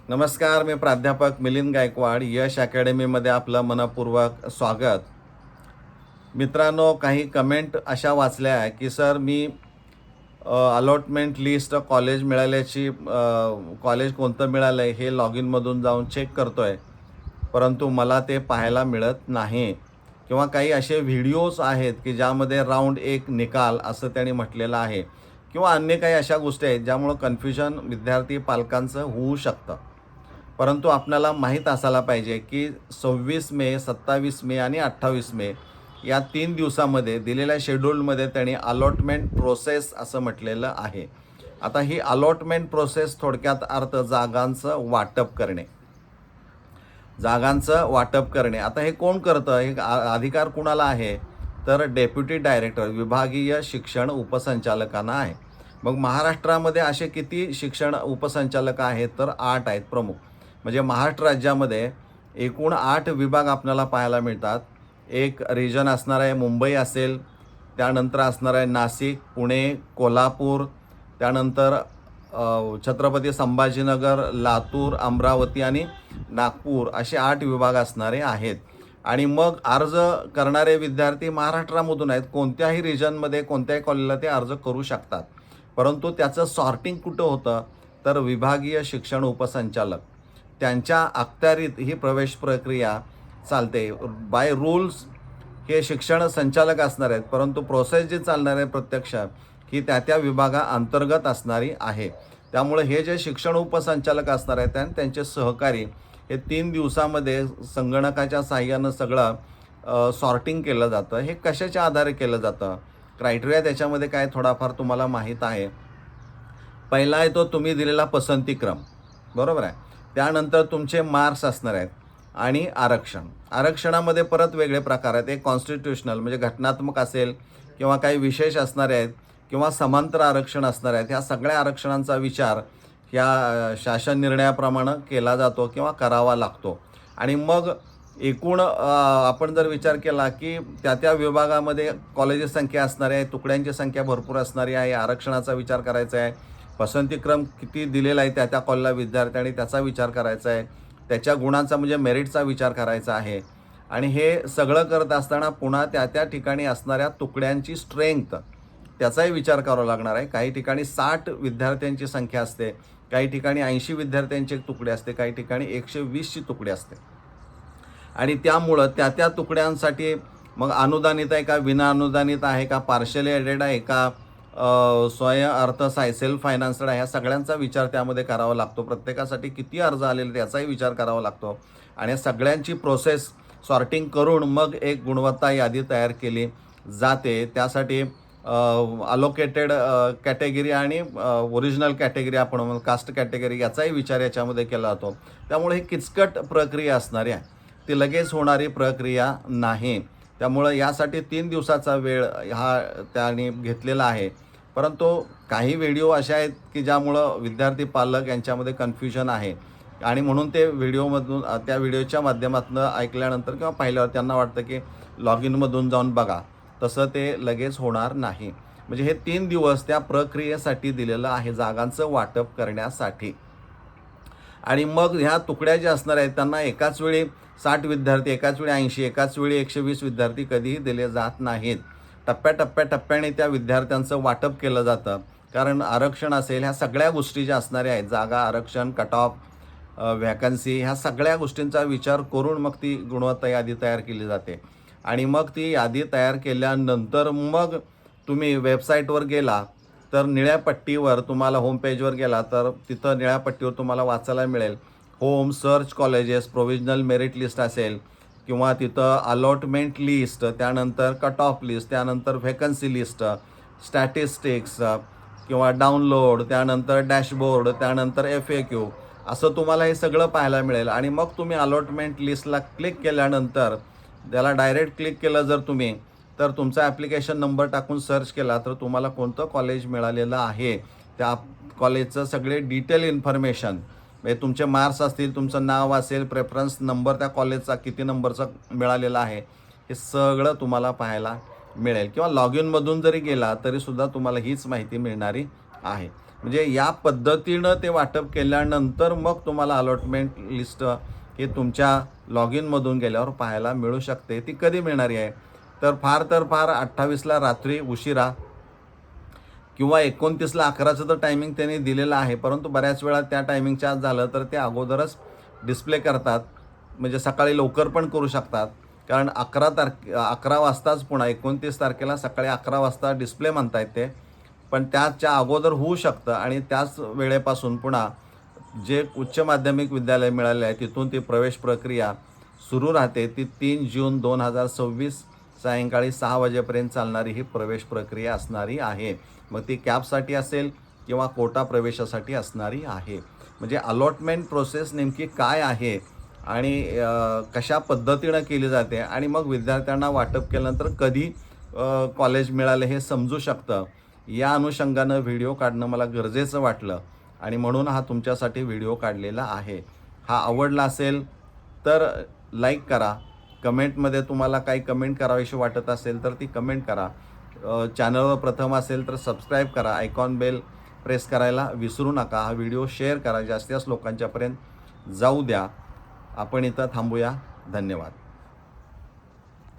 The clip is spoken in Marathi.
नमस्कार, मी प्राध्यापक मिलिंद गायकवाड. यश अकॅडमीमध्ये आपलं मनपूर्वक स्वागत. मित्रांनो, काही कमेंट अशा वाचल्या आहे की सर मी अलॉटमेंट लिस्ट कॉलेज मिळाल्याची कॉलेज कोणतं मिळालं आहे हे लॉग इनमधून जाऊन चेक करतो आहे, परंतु मला ते पाहायला मिळत नाही. किंवा काही असे व्हिडिओज आहेत की ज्यामध्ये राऊंड एक निकाल असं त्यांनी म्हटलेलं आहे, किंवा अन्य काही अशा गोष्टी आहेत ज्यामुळं कन्फ्युजन विद्यार्थी पालकांचं होऊ शकतं. परंतु आपल्याला माहीत असायला पाहिजे की 26 मे, 27 मे आणि 28 मे या 3 दिवसामध्ये दिलेल्या शेड्यूलमध्ये त्यांनी अलॉटमेंट प्रोसेस असं म्हटलेलं आहे. आता ही अलॉटमेंट प्रोसेस थोडक्यात अर्थ जागांचं वाटप करणे. आता हे कोण करतं? हे अधिकार कुणाला आहे? तर डेप्युटी डायरेक्टर, विभागीय शिक्षण उपसंचालकांना आहे. मग महाराष्ट्रामध्ये असे किती शिक्षण उपसंचालक आहेत? तर 8 आहेत प्रमुख. म्हणजे महाराष्ट्र राज्यामध्ये एकूण 8 विभाग आपल्याला पाहायला मिळतात. एक रिजन असणार आहे मुंबई असेल, त्यानंतर असणार आहे नाशिक, पुणे, कोल्हापूर, त्यानंतर छत्रपती संभाजीनगर, लातूर, अमरावती आणि नागपूर असे 8 विभाग असणारे आहेत. आणि मग अर्ज करणारे विद्यार्थी महाराष्ट्रामधून आहेत. कोणत्याही रिजनमध्ये कोणत्याही कॉलेजला ते अर्ज करू शकतात. परंतु त्याचं सॉर्टिंग कुठं होतं? तर विभागीय शिक्षण उपसंचालक त्यांच्या अखत्यारीत ही प्रवेश प्रक्रिया चालते. बाय रूल्स हे शिक्षण संचालक असणार आहेत, परंतु प्रोसेस जी चालणार आहे प्रत्यक्ष ही त्या विभागाअंतर्गत असणारी आहे. त्यामुळे हे जे शिक्षण उपसंचालक असणार आहेत आणि त्यांचे सहकारी हे 3 दिवसामध्ये संगणकाच्या साहाय्यानं सगळं सॉर्टिंग केलं जातं. हे कशाच्या आधारे केलं जातं? क्रायटेरिया त्याच्यामध्ये काय थोडाफार तुम्हाला माहीत आहे. पहिला आहे तो तुम्ही दिलेला पसंतीक्रम, बरोबर आहे. त्यानंतर तुमचे मार्क्स असणार आहेत आणि आरक्षणामध्ये परत वेगळे प्रकार आहेत. एक कॉन्स्टिट्युशनल म्हणजे घटनात्मक असेल, किंवा काही विशेष असणारे आहेत, किंवा समांतर आरक्षण असणार आहेत. ह्या सगळ्या आरक्षणांचा विचार ह्या शासन निर्णयाप्रमाणे केला जातो किंवा करावा लागतो. आणि मग एकूण आपण जर विचार केला की त्या विभागामध्ये कॉलेजेस संख्या असणारी आहे, तुकड्यांची संख्या भरपूर असणारी आहे, आरक्षणाचा विचार करायचा आहे, पसंतीक्रम किती दिलेला आहे त्या कॉलेजला विद्यार्थ्यांनी त्याचा विचार करायचा आहे, त्याच्या गुणांचा म्हणजे मेरिटचा विचार करायचा आहे. आणि हे सगळं करत असताना पुन्हा त्या ठिकाणी असणाऱ्या तुकड्यांची स्ट्रेंथ त्याचाही विचार करावा लागणार आहे. काही ठिकाणी 60 विद्यार्थ्यांची संख्या असते, काही ठिकाणी 80 विद्यार्थ्यांची तुकडे असते, काही ठिकाणी 120ची तुकडे असते. आणि त्यामुळं त्या तुकड्यांसाठी मग अनुदानित आहे का, विना अनुदानित आहे का, पार्शली एडेड आहे का, स्वयं अर्थसहाय्य सेल्फ फायनान्सड आहे, ह्या सगळ्यांचा विचार त्यामध्ये करावा लागतो. प्रत्येकासाठी किती अर्ज आलेले त्याचाही विचार करावा लागतो. आणि सगळ्यांची प्रोसेस सॉर्टिंग करून मग एक गुणवत्ता यादी तयार केली जाते. त्यासाठी अलोकेटेड कॅटेगरी आणि ओरिजिनल कॅटेगरी आपण म्हणून कास्ट कॅटेगरी याचाही विचार याच्यामध्ये केला जातो. त्यामुळे ही किचकट प्रक्रिया असणारी आहे, ती लगेच होणारी प्रक्रिया नाही. त्यामुळं यासाठी 3 दिवसाचा वेळ हा त्यांनी घेतलेला आहे. परंतु काही व्हिडिओ अशा आहेत की ज्यामुळं विद्यार्थी पालक यांच्यामध्ये कन्फ्युजन आहे, आणि म्हणून ते व्हिडिओमधून त्या व्हिडिओच्या माध्यमातून ऐकल्यानंतर किंवा पाहिल्यावर त्यांना वाटतं की लॉग इनमधून जाऊन बघा. तसं ते लगेच होणार नाही. म्हणजे हे 3 दिवस त्या प्रक्रियेसाठी दिलेलं आहे, जागांचं वाटप करण्यासाठी. आणि मग ह्या तुकड्या ज्या असणार आहेत त्यांना एकाच वेळी 60 विद्यार्थी, एकाच वेळी 80, एकाच वेळी 120 विद्यार्थी कधीही दिले जात नाहीत. टप्प्याटप्प्याने त्या विद्यार्थ्यांचं वाटप केलं जातं. कारण आरक्षण असेल, ह्या सगळ्या गोष्टी ज्या असणाऱ्या आहेत, जागा, आरक्षण, कट ऑफ, व्हॅकन्सी, ह्या सगळ्या गोष्टींचा विचार करून मग ती गुणवत्ता यादी तयार केली जाते. आणि मग ती यादी तयार केल्यानंतर मग तुम्ही वेबसाईटवर गेला तर निळ्या पट्टीवर तुम्हाला होम पेजवर गेला तर तिथं निळ्या पट्टीवर तुम्हाला वाचायला मिळेल home search colleges, provisional merit list असेल, किंवा तिथं अलॉटमेंट लिस्ट, त्यानंतर कट ऑफ लिस्ट, त्यानंतर व्हॅकन्सी लिस्ट, स्टॅटिस्टिक्स, किंवा डाउनलोड, त्यानंतर डॅशबोर्ड, त्यानंतर FAQ, असं तुम्हाला हे सगळं पाहायला मिळेल. आणि मग तुम्ही अलॉटमेंट लिस्टला क्लिक केल्यानंतर त्याला डायरेक्ट क्लिक केलं जर तुम्ही, तर तुमचा ॲप्लिकेशन नंबर टाकून सर्च केला तर तुम्हाला कोणतं कॉलेज मिळालेलं आहे त्या कॉलेजचं सगळे डिटेल इन्फॉर्मेशन, म्हणजे तुमचे मार्क्स असतील, तुमचं नाव असेल, प्रेफरन्स नंबर त्या कॉलेजचा किती नंबरचा मिळालेला आहे, हे सगळं तुम्हाला पाहायला मिळेल. किंवा लॉग इनमधून जरी गेला तरीसुद्धा तुम्हाला हीच माहिती मिळणारी आहे. म्हणजे या पद्धतीनं ते वाटप केल्यानंतर मग तुम्हाला अलॉटमेंट लिस्ट ही तुमच्या लॉग इनमधून गेल्यावर पाहायला मिळू शकते. ती कधी मिळणारी आहे तर फार 28ला रात्री उशिरा किंवा 29ला 11चं तर टायमिंग त्यांनी दिलेलं आहे, परंतु बऱ्याच वेळा त्या टायमिंगच्या आत झालं तर ते अगोदरच डिस्प्ले करतात. म्हणजे सकाळी लवकर पण करू शकतात, कारण 11 वाजताच पुन्हा 29 तारखेला सकाळी 11 वाजता डिस्प्ले म्हणतायत ते, पण त्याच्या अगोदर होऊ शकतं. आणि त्याच वेळेपासून पुन्हा जे उच्च माध्यमिक विद्यालय मिळाले आहे तिथून ती प्रवेश प्रक्रिया सुरू राहते. ती 3 जून 2026 सायंकाळी 6 वाजेपर्यंत चालणारी ही प्रवेश प्रक्रिया असणारी आहे. मग ती कॅपसाठी असेल किंवा कोटा प्रवेशासाठी असणारी आहे. म्हणजे अलॉटमेंट प्रोसेस नेमकी काय आहे आणि कशा पद्धतीनं केली जाते आणि मग विद्यार्थ्यांना वाटप केल्यानंतर कधी कॉलेज मिळाले हे समजू शकतं. या अनुषंगानं व्हिडिओ काढणं मला गरजेचं वाटलं आणि म्हणून हा तुमच्यासाठी व्हिडिओ काढलेला आहे. हा आवडला असेल तर लाईक करा. कमेंटमध्ये तुम्हाला काही कमेंट करावीशी वाटत असेल तर ती कमेंट करा. चॅनलवर प्रथम असेल तर सबस्क्राईब करा. आयकॉन बेल प्रेस करायला विसरू नका. हा व्हिडिओ शेअर करा. जास्तीत जास्त लोकांच्यापर्यंत जाऊ द्या. आपण इथं थांबूया. धन्यवाद.